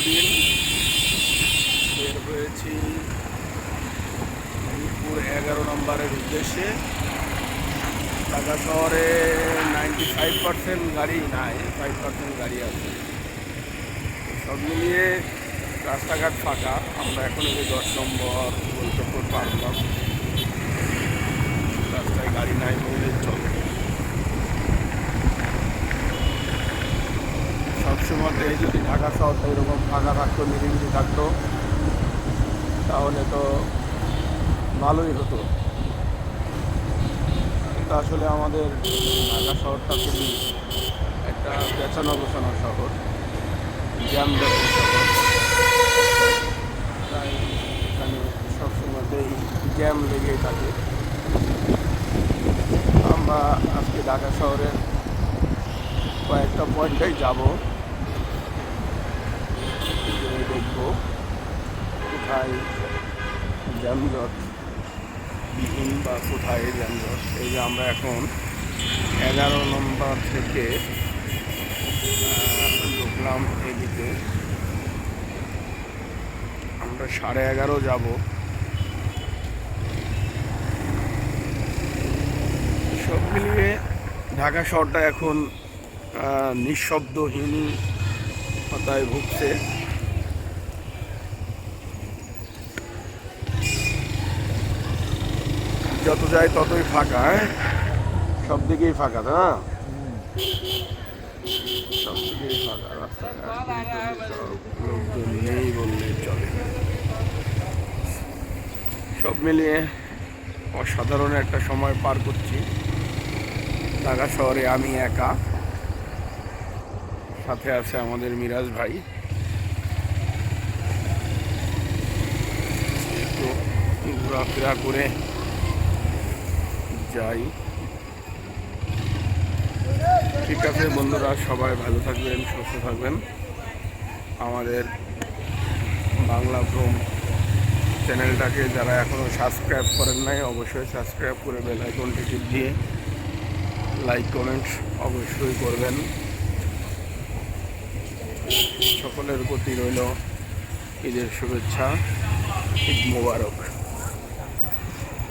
দিন বের হয়েছি মিরপুর 11 নম্বরের উদ্দেশ্যে। ঢাকা শহরে 95% গাড়ি নাই, 5% গাড়ি আছে। সব মিলিয়ে রাস্তাঘাট ফাঁকা। আমরা এখন এই 10 নম্বর গোলচক্কর পার হলাম। রাস্তায় গাড়ি নাই বললেই চলে। সবসময় যদি ঢাকা শহরটা এরকম ফাঁকা থাকতো, নিরিবিলি থাকতো, তাহলে তো ভালোই হতো। কিন্তু আসলে আমাদের ঢাকা শহরটা খুবই একটা পেছানো গোছানো শহর, জ্যামজাম শহর। তাই এখানে সবসময়তেই জ্যাম লেগেই থাকে। আমরা আজকে ঢাকা শহরের কয়েকটা পয়েন্টেই যাব, দেখবো কোথায় যানজট বিহীন বা কোথায় যানজট। এই যে আমরা এখন 11 নম্বর থেকে ঢুকলাম এদিকে, আমরা 11:30 যাব। সব মিলিয়ে ঢাকা শহরটা এখন নিঃশব্দহীনতায় ভুগছে। যত যায় ততই ফাঁকা, সব দিকেই ফাঁকা, না সব দিকেই ফাঁকা। রাস্তাঘাট লোকজন নেই বললেই চলে। সব মিলিয়ে অসাধারণ একটা সময় পার করছি ঢাকা শহরে। আমি একা, সাথে আছে আমাদের মিরাজ ভাই। একটু ঘোরাফেরা করে যাই। ঠিক আছে বন্ধুরা, সবাই ভালো থাকবেন, সুস্থ থাকবেন। আমাদের বাংলা ভ্রম চ্যানেলটাকে যারা এখনও সাবস্ক্রাইব করেন নাই, অবশ্যই সাবস্ক্রাইব করে বেল আইকনটি টিপ দিয়ে লাইক কমেন্ট অবশ্যই করবেন। সকলের প্রতি রইল ঈদের শুভেচ্ছা। ঈদ মোবারক।